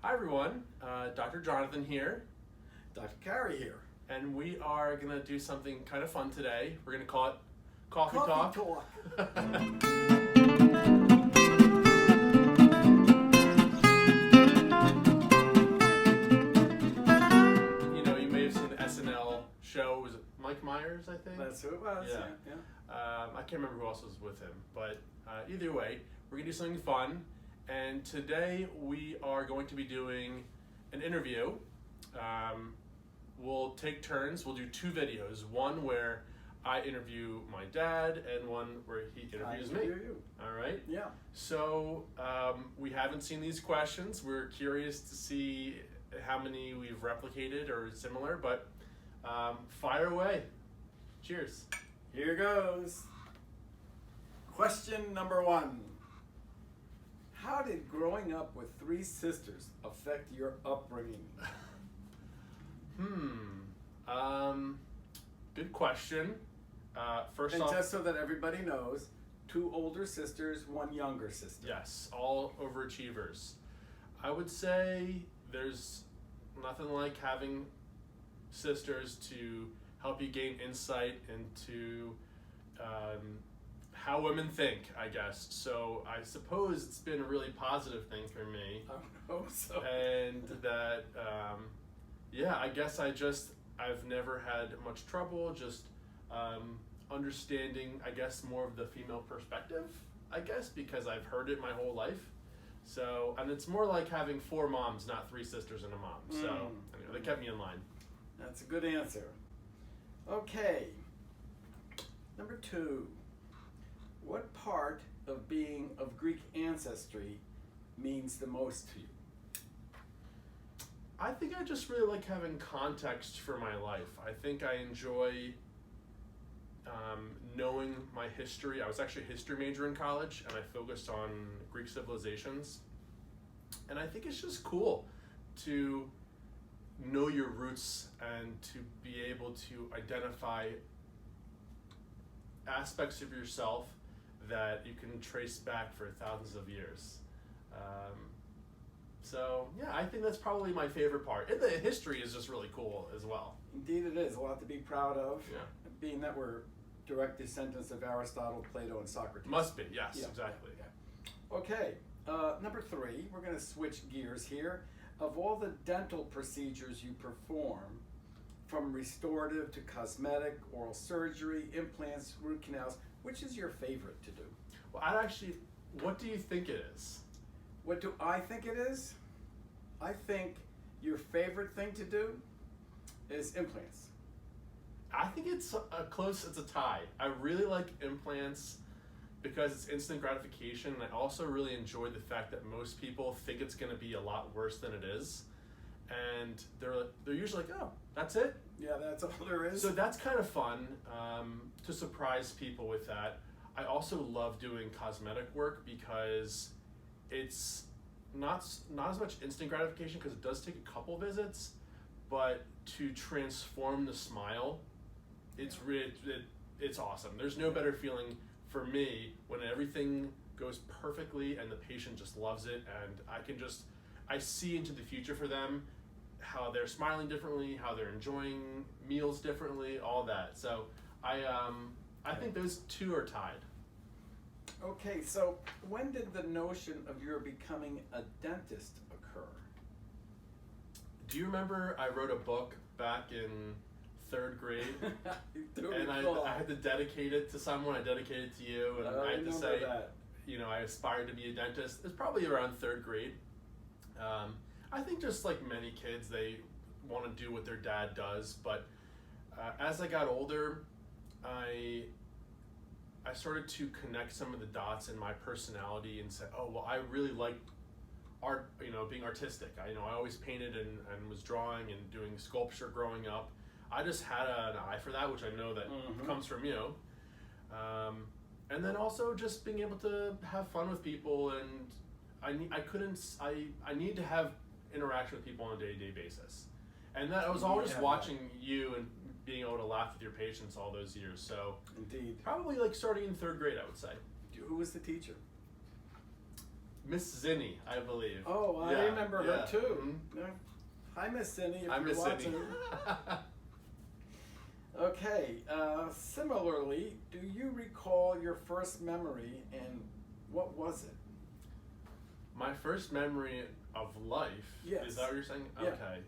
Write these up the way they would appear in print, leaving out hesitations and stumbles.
Hi everyone, Dr. Jonathan here, Dr. Cary here. and we are going to do something kind of fun today. We're going to call it Coffee Talk. You may have seen the SNL show. Was it Mike Myers, I think? That's who it was. Yeah. I can't remember who else was with him, but either way, we're going to do something fun. And today we are going to be doing an interview. We'll take turns. We'll do two videos. One where I interview my dad, and one where he interviews me. You. All right? Yeah. So we haven't seen these questions. We're curious to see how many we've replicated or similar, but fire away. Cheers. Here goes. Question number 1. How did growing up with 3 sisters affect your upbringing? Good question. First And off, just so that everybody knows, 2 older sisters, 1 younger sister. yes, all overachievers. I would say there's nothing like having sisters to help you gain insight into how women think, I guess. So I suppose it's been a really positive thing for me. I hope so. And that, I guess I've never had much trouble just understanding, I guess, more of the female perspective, I guess, because I've heard it my whole life. So, and it's more like having 4 moms, not 3 sisters and a mom. So, anyway, they kept me in line. That's a good answer. Okay. Number 2. What part of being of Greek ancestry means the most to you? I think I just really like having context for my life. I think I enjoy knowing my history. I was actually a history major in college, and I focused on Greek civilizations. And I think it's just cool to know your roots and to be able to identify aspects of yourself that you can trace back for thousands of years. I think that's probably my favorite part. And the history is just really cool as well. Indeed it is. A lot to be proud of. Yeah. Being that we're direct descendants of Aristotle, Plato, and Socrates. Must be, yes, Yeah. exactly. Yeah. Okay, number 3, we're going to switch gears here. Of all the dental procedures you perform, from restorative to cosmetic, oral surgery, implants, root canals, which is your favorite to do? Well, what do you think it is? What do I think it is? I think your favorite thing to do is implants. I think it's a tie. I really like implants because it's instant gratification, and I also really enjoy the fact that most people think it's going to be a lot worse than it is, and they're usually like, oh, that's it? Yeah, that's all there is. So that's kind of fun to surprise people with that. I also love doing cosmetic work because it's not as much instant gratification because it does take a couple visits, but to transform the smile, it's awesome. There's no better feeling for me when everything goes perfectly and the patient just loves it, and I see into the future for them, how they're smiling differently, how they're enjoying meals differently, all that. So I think those 2 are tied. Okay, so when did the notion of your becoming a dentist occur? Do you remember I wrote a book back in 3rd grade? And I had to dedicate it to someone. I dedicated it to you, and I had to say, that. I aspired to be a dentist. It's probably around 3rd grade. I think just like many kids, they want to do what their dad does, but as I got older, I started to connect some of the dots in my personality and said, oh, well, I really like art, being artistic. I always painted and was drawing and doing sculpture growing up. I just had an eye for that, which I know that comes from you. And then also just being able to have fun with people, and I need to have interaction with people on a day-to-day basis. And that I was always watching you and being able to laugh with your patients all those years. So Indeed. probably like starting in 3rd grade, I would say. Who was the teacher? Miss Zinni, I believe. Oh, I Yeah, remember her yeah. too. Mhm. Yeah. Hi, Miss Zinni, if I'm you're Miss watching. Zinni. Okay, similarly, do you recall your first memory and what was it? My first memory of life. Yes. Is that what you're saying? Yeah. Okay.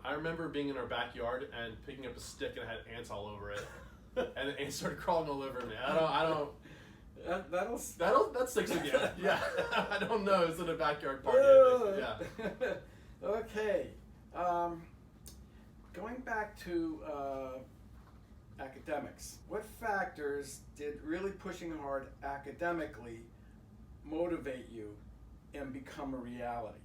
I remember being in our backyard and picking up a stick and it had ants all over it, and the ants started crawling all over me. I don't. That sticks with you. Yeah. I don't know. It's in a backyard party. I think. Yeah. Okay. Going back to academics, what factors did really pushing hard academically motivate you and become a reality?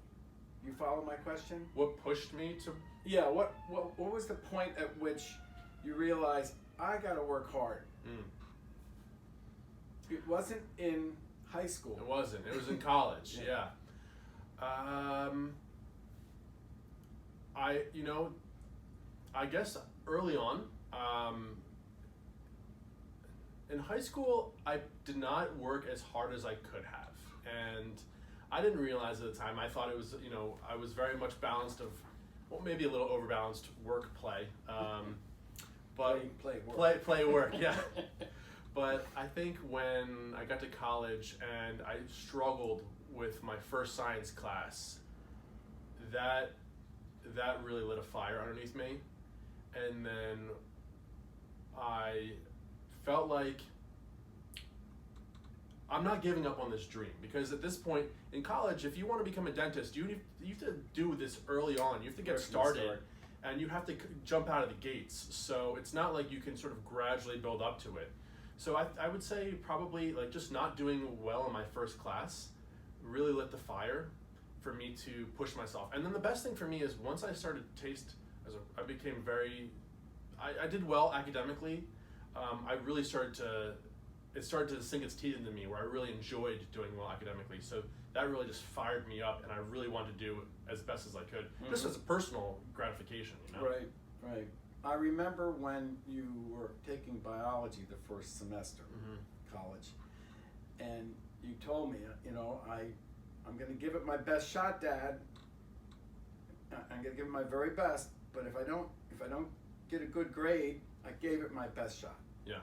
You follow my question? What pushed me to? Yeah. What was the point at which you realized I got to work hard? It wasn't in high school. It wasn't. It was in college. Yeah. I guess early on, in high school, I did not work as hard as I could have, and I didn't realize at the time. I thought it was, I was very much balanced of, well, maybe a little overbalanced work play, but play work, yeah. But I think when I got to college and I struggled with my first science class, that really lit a fire underneath me. And then I felt like I'm not giving up on this dream, because at this point in college, if you want to become a dentist, you have to do this early on. You have to get started, and you have to jump out of the gates. So it's not like you can sort of gradually build up to it. So I would say probably like just not doing well in my first class really lit the fire for me to push myself. And then the best thing for me is once I started I became I did well academically. I really started to sink its teeth into me, where I really enjoyed doing well academically. So that really just fired me up, and I really wanted to do as best as I could, just as a personal gratification, Right. I remember when you were taking biology the first semester, college, and you told me, I'm going to give it my best shot, Dad. I'm going to give it my very best, but if I don't get a good grade, I gave it my best shot. Yeah.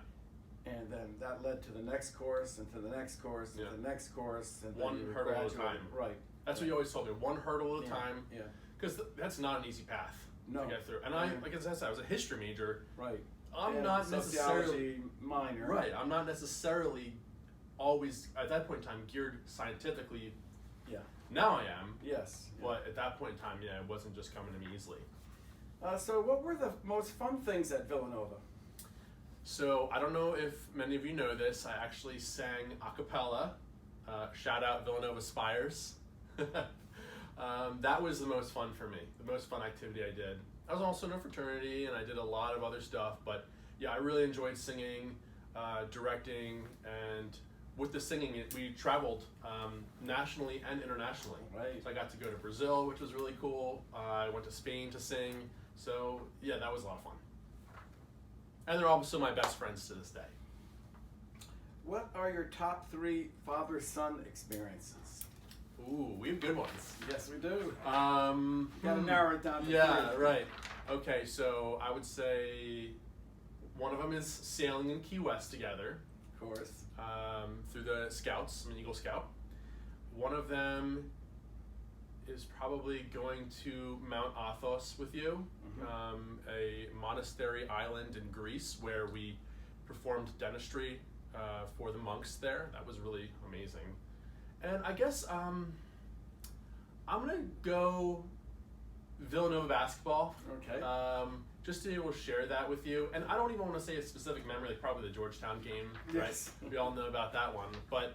And then that led to the next course, and to the next course, and to the next course, and one then hurdle at a time. Right. That's what you always told me. One hurdle at a time. Yeah. Because that's not an easy path to get through. And like I said, I was a history major. Right. I'm not necessarily sociology minor. Right. I'm not necessarily always at that point in time geared scientifically. Yeah. Now I am. Yes. But at that point in time, it wasn't just coming to me easily. So what were the most fun things at Villanova? So I don't know if many of you know this. I actually sang a cappella. Shout out Villanova Spires. That was the most fun for me. The most fun activity I did. I was also in a fraternity, and I did a lot of other stuff. But yeah, I really enjoyed singing, directing, and with the singing, we traveled nationally and internationally. Right. So I got to go to Brazil, which was really cool. I went to Spain to sing. So yeah, that was a lot of fun. And they're also my best friends to this day. What are your top 3 father-son experiences? Ooh, we have good ones. Yes, we do. Gotta narrow it down to 3. Right. Okay, so I would say one of them is sailing in Key West together. Of course. Through the Scouts. I'm an Eagle Scout. One of them is probably going to Mount Athos with you, a monastery island in Greece where we performed dentistry for the monks there. That was really amazing. And I guess I'm gonna go Villanova basketball. Okay. Just to be able to share that with you. And I don't even want to say a specific memory, like probably the Georgetown game, Yes. right? We all know about that one. But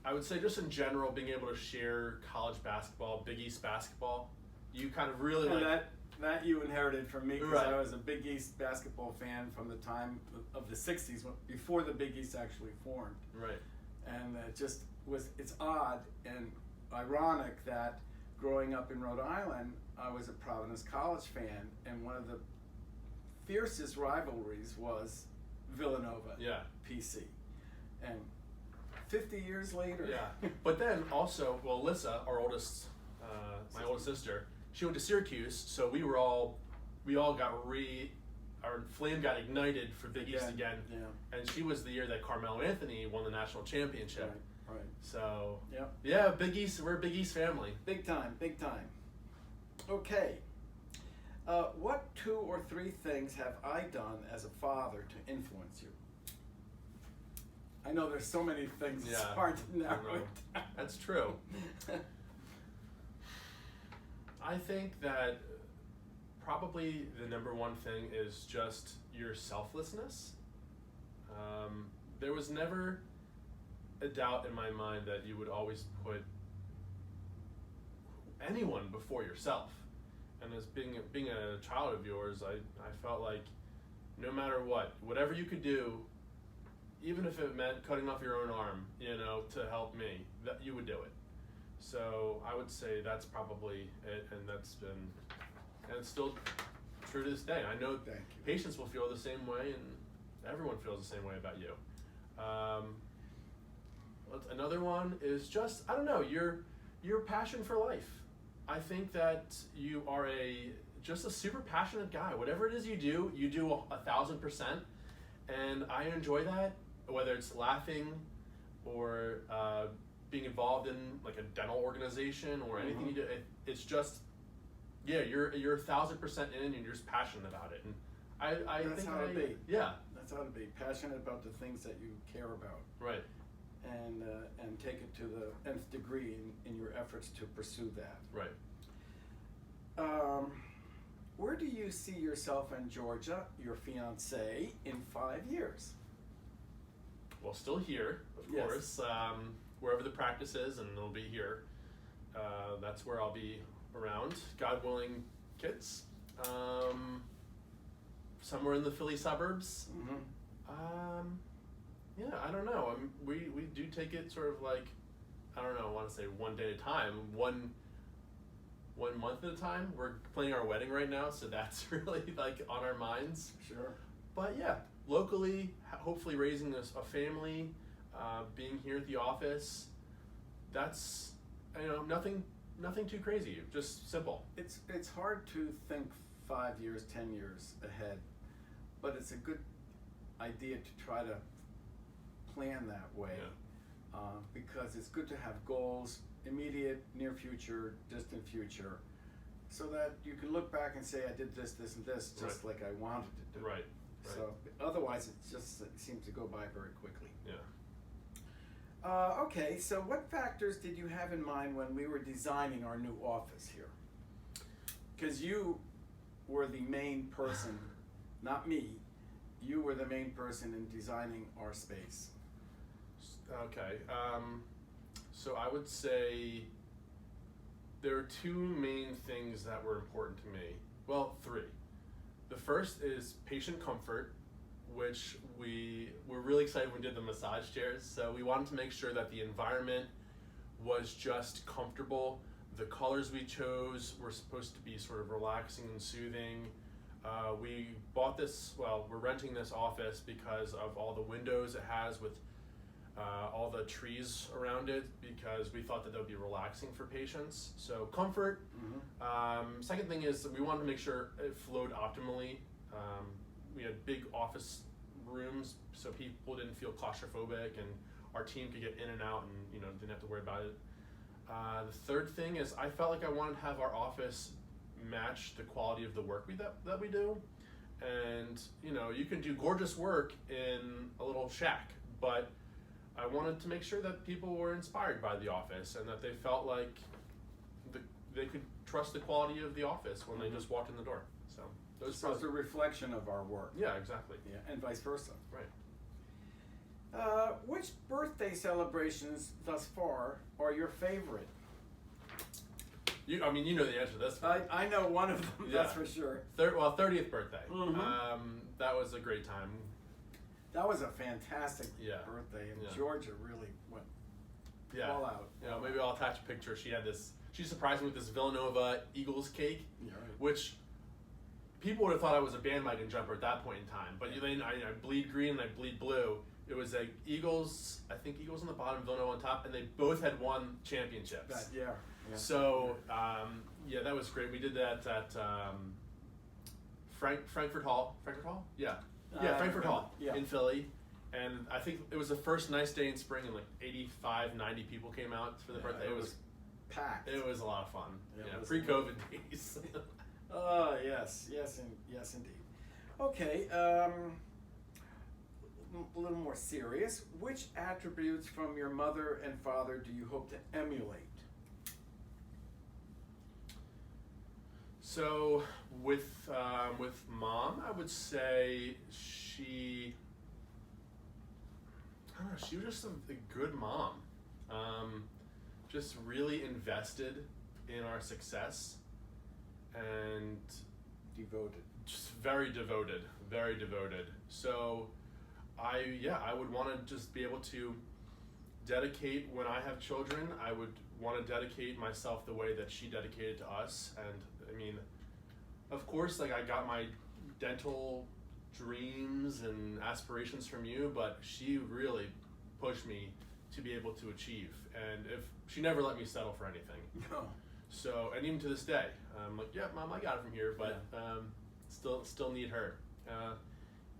I would say just in general, being able to share college basketball, Big East basketball, you kind of really and that you inherited from me, because Right. I was a Big East basketball fan from the time of the 60s, before the Big East actually formed. Right. And it's odd and ironic that growing up in Rhode Island, I was a Providence College fan, and one of the fiercest rivalries was Villanova Yeah. PC. And 50 years later. Yeah. But then also, well, Alyssa, our oldest, my oldest sister, she went to Syracuse, so we all got our flame got ignited for Big East again. Yeah. And she was the year that Carmelo Anthony won the national championship. Right. So, Yep. yeah, Big East, we're a Big East family. Big time, big time. Okay. What 2 or 3 things have I done as a father to influence you? I know there's so many things, it's hard to narrow it down. That's true. I think that probably the number one thing is just your selflessness. There was never a doubt in my mind that you would always put anyone before yourself. And as being a child of yours, I felt like no matter whatever you could do, even if it meant cutting off your own arm, to help me, that you would do it. So I would say that's probably it, and it's still true to this day. I know Thank you. patients will feel the same way, and everyone feels the same way about you. Another one is just, I don't know, your passion for life. I think that you are just a super passionate guy. Whatever it is you do 1,000%, and I enjoy that. Whether it's laughing or being involved in like a dental organization or anything you do, it's just, you're 1,000% in, and you're just passionate about it. And I That's think how it be. Yeah. That's how to be passionate about the things that you care about. Right. And take it to the nth degree in your efforts to pursue that. Right. Where do you see yourself and Georgia, your fiancée, in 5 years? Well, still here, of Yes. course. Wherever the practice is, and it'll be here. That's where I'll be around. God willing, kids. Somewhere in the Philly suburbs. Yeah, I don't know. We do take it sort of like, I don't know, I want to say one day at a time, one month at a time. We're planning our wedding right now, so that's really like on our minds. Sure. But yeah, locally, hopefully raising a family, being here at the office. That's, nothing too crazy, just simple. It's hard to think 5 years, 10 years ahead, but it's a good idea to try to plan that way. Yeah. Because it's good to have goals, immediate, near future, distant future, so that you can look back and say, I did this, this, and this, just like I wanted to do. Right. So otherwise, it seems to go by very quickly. Yeah. Okay, so what factors did you have in mind when we were designing our new office here? Because you were the main person, not me. You were the main person in designing our space. Okay. So I would say there are 2 main things that were important to me. Well, 3. The first is patient comfort, which we were really excited when we did the massage chairs. So we wanted to make sure that the environment was just comfortable. The colors we chose were supposed to be sort of relaxing and soothing. We're renting this office because of all the windows it has with all the trees around it, because we thought that would be relaxing for patients. So comfort. Second thing is we wanted to make sure it flowed optimally. We had big office rooms, so people didn't feel claustrophobic, and our team could get in and out, and didn't have to worry about it. The third thing is I felt like I wanted to have our office match the quality of the work that we do. And you can do gorgeous work in a little shack, but I wanted to make sure that people were inspired by the office and that they felt like they could trust the quality of the office when they just walked in the door. So those So it's a reflection of our work. Yeah, exactly. Yeah, and vice versa. Right. Which birthday celebrations thus far are your favorite? You know the answer to this one. I know one of them, that's for sure. 30th birthday. That was a great time. That was a fantastic birthday, and Georgia really went all out. Maybe I'll attach a picture. She surprised me with this Villanova Eagles cake, which people would have thought I was a bandwagon jumper at that point in time. But then I bleed green and I bleed blue, It was like Eagles, I think Eagles on the bottom, Villanova on top, and they both had won championships. Yeah. So, yeah, that was great. We did that at Frankfurt Hall. Frankfurt Hall? Yeah. Yeah, Frankfurt Hall in Philly. And I think it was the first nice day in spring, and like 85, 90 people came out for the birthday. It was packed. It was a lot of fun. Yeah, pre-COVID days. Oh, yes, indeed. Okay, a little more serious. Which attributes from your mother and father do you hope to emulate? So with Mom, I would say she was just a good mom. Just really invested in our success and Devoted. just very devoted. So I would want to just be able to dedicate when I have children. I would want to dedicate myself the way that she dedicated to us. And I mean, of course, like I got my dental dreams and aspirations from you, but she really pushed me to be able to achieve. And if she never let me settle for anything. No. So, and even to this day, I'm like, yeah, Mom, I got it from here, but still need her.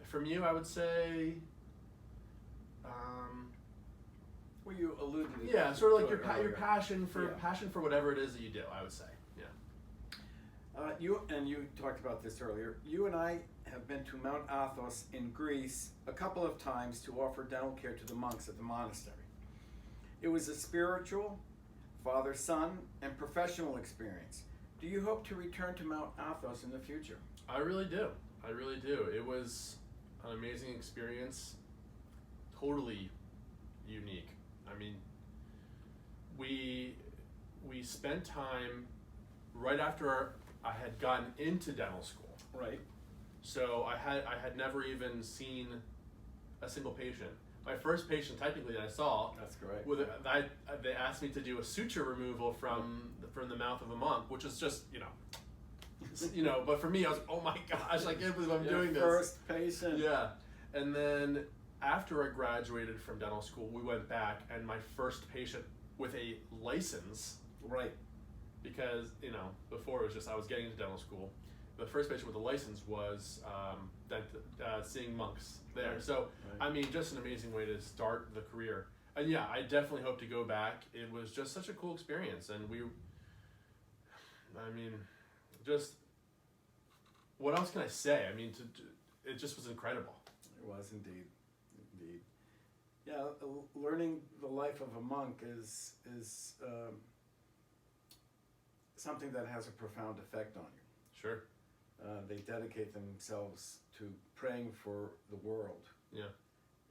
From you, I would say, well, you alluded to yeah, sort of like to your it passion earlier. passion for whatever it is that you do. I would say, yeah. You talked about this earlier. You and I have been to Mount Athos in Greece a couple of times to offer dental care to the monks at the monastery. It was a spiritual, father-son, and professional experience. Do you hope to return to Mount Athos in the future? I really do. It was an amazing experience. Totally unique. I mean, we spent time right after I had gotten into dental school. Right. So I had never even seen a single patient. My first patient, technically, that I saw, That's great. They asked me to do a suture removal from the mouth of a monk, which is just but for me, I was oh my gosh, I can't believe I'm doing this. First patient. Yeah, and then after I graduated from dental school, we went back, and my first patient with a license. Right. Because before it was just I was getting into dental school. The first patient with a license was seeing monks there. Right. So I mean, just an amazing way to start the career. And yeah, I definitely hope to go back. It was just such a cool experience, and just what else can I say? I mean, it just was incredible. It was indeed. Yeah, learning the life of a monk is something that has a profound effect on you. Sure. They dedicate themselves to praying for the world. Yeah.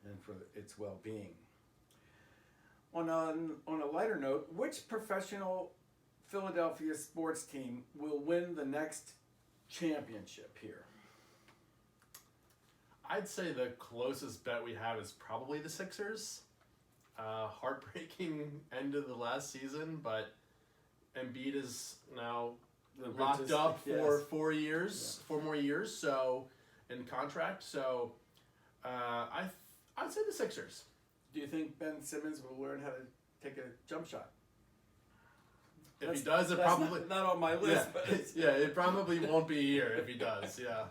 And for its well-being. On a lighter note, which professional Philadelphia sports team will win the next championship here? I'd say the closest bet we have is probably the Sixers. Heartbreaking end of the last season, but Embiid is now locked up for 4 years, 4 more years, so in contract. So I'd say the Sixers. Do you think Ben Simmons will learn how to take a jump shot? If he does, it probably not on my list. Yeah, but it probably won't be here if he does. Yeah.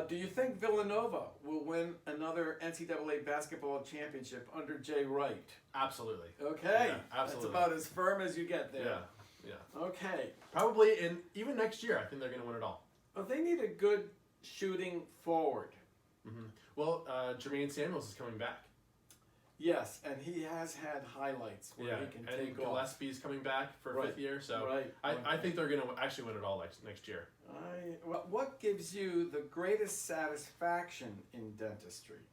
Do you think Villanova will win another NCAA basketball championship under Jay Wright? Absolutely. Okay. Yeah, absolutely. That's about as firm as you get there. Yeah. Okay. Probably even next year, I think they're going to win it all. Well, they need a good shooting forward. Mm-hmm. Well, Jermaine Samuels is coming back. Yes, and he has had highlights where he can take off. Gillespie's coming back for a fifth year, so I think they're going to actually win it all next year. What gives you the greatest satisfaction in dentistry?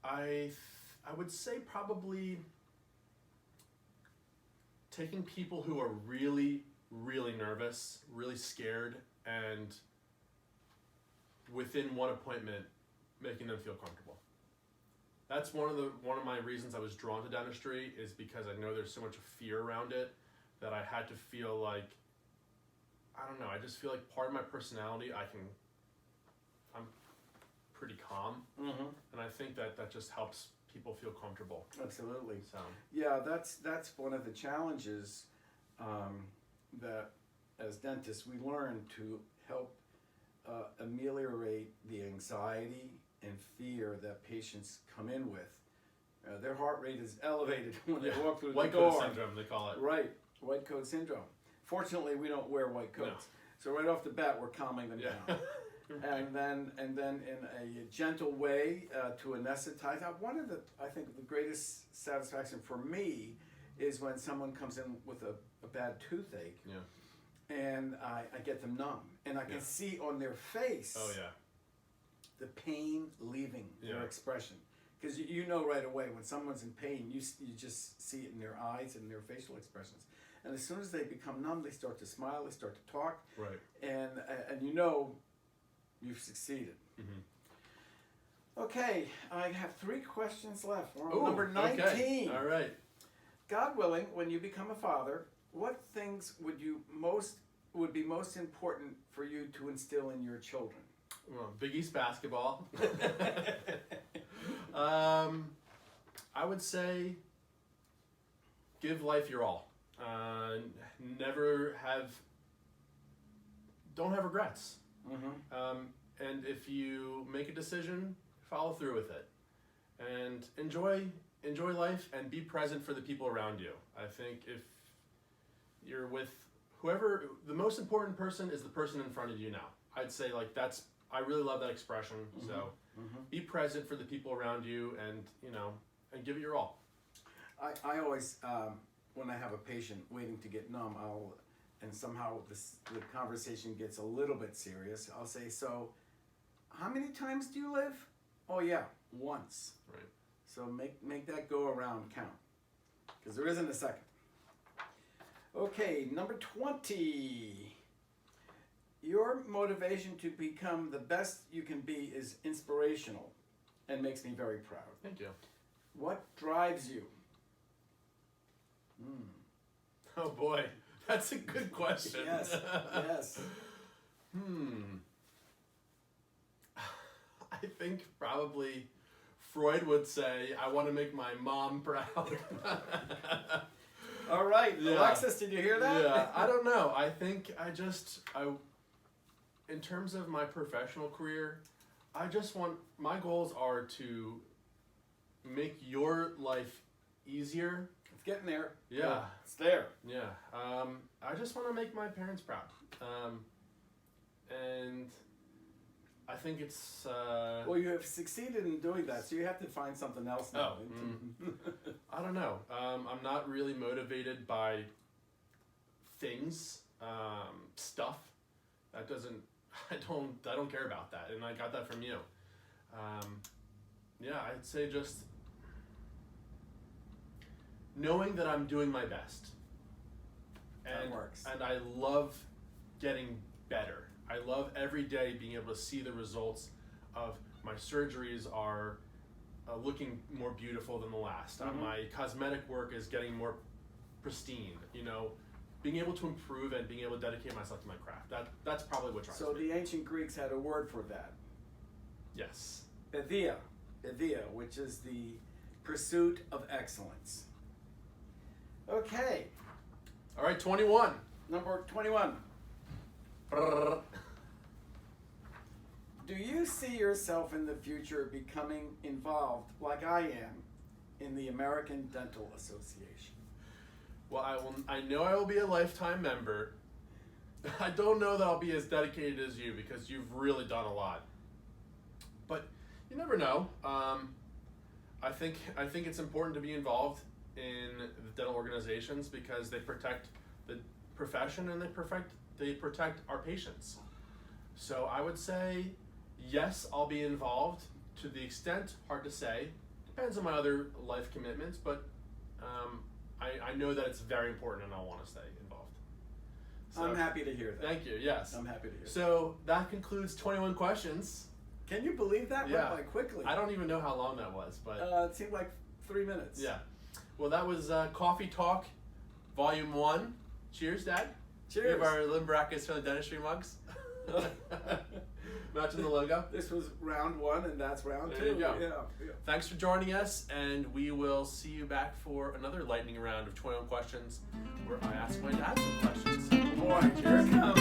I would say probably taking people who are really, really nervous, really scared, and within one appointment, making them feel comfortable. That's one of my reasons I was drawn to dentistry, is because I know there's so much fear around it that I had to feel like, I don't know, I just feel like part of my personality, I can I'm pretty calm, and I think that just helps people feel comfortable. Absolutely. So yeah, that's one of the challenges that as dentists we learn to help ameliorate the anxiety and fear that patients come in with. Their heart rate is elevated when they walk through white the door. coat syndrome, they call it. Right, white coat syndrome. Fortunately, we don't wear white coats, so right off the bat we're calming them down. And then in a gentle way to anesthetize. One of the, I think, the greatest satisfaction for me is when someone comes in with a bad toothache, and I get them numb, and I can see on their face the pain leaving their expression. Because you know right away when someone's in pain, you just see it in their eyes and their facial expressions. And as soon as they become numb, they start to smile, they start to talk, and you know you've succeeded. Okay, I have 3 questions left. We're on number 19. Okay. All right. God willing, when you become a father, what things would be most important for you to instill in your children? Well, Big East basketball. I would say give life your all. Don't have regrets. And if you make a decision, follow through with it. And enjoy life and be present for the people around you. I think if you're with whoever, the most important person is the person in front of you now. I'd say I really love that expression. So be present for the people around you and give it your all. I always, when I have a patient waiting to get numb, and somehow the conversation gets a little bit serious, I'll say, so how many times do you live? Oh yeah, once. Right. So make that go around count, because there isn't a second. Okay, number 20. Your motivation to become the best you can be is inspirational and makes me very proud. Thank you. What drives you? Oh boy, that's a good question. Yes, yes. I think probably Freud would say, I want to make my mom proud. All right, Alexis, did you hear that? Yeah, I don't know. I think in terms of my professional career, my goals are to make your life easier. It's getting there. Yeah. It's there. Yeah. I just want to make my parents proud. And I think it's... Well, you have succeeded in doing that, so you have to find something else now. I don't know. I'm not really motivated by things, stuff. I don't care about that, and I got that from you. I'd say just knowing that I'm doing my best. That works. And I love getting better. I love every day being able to see the results of my surgeries are looking more beautiful than the last. My cosmetic work is getting more pristine. Being able to improve and being able to dedicate myself to my craft. That's probably what drives me. So the ancient Greeks had a word for that. Yes. Pedia, which is the pursuit of excellence. Okay. All right, 21. Number 21. Do you see yourself in the future becoming involved, like I am, in the American Dental Association? Well, I know I will be a lifetime member. I don't know that I'll be as dedicated as you because you've really done a lot. But you never know. I think it's important to be involved in the dental organizations because they protect the profession and they protect our patients. So I would say yes, I'll be involved to the extent, hard to say, depends on my other life commitments, but I know that it's very important and I want to stay involved. So, I'm happy to hear that. Thank you, yes. I'm happy to hear that. So that concludes 21 questions. Can you believe that went by quickly? I don't even know how long that was, but... it seemed like 3 minutes. Yeah. Well, that was Coffee Talk, Volume 1. Cheers, Dad. Cheers. We have our limb brackets from the dentistry mugs. Matching the logo. This was round 1, and that's round 2. There you go. Yeah. Thanks for joining us, and we will see you back for another lightning round of 21 questions where I ask my dad some questions. Boy, here it comes.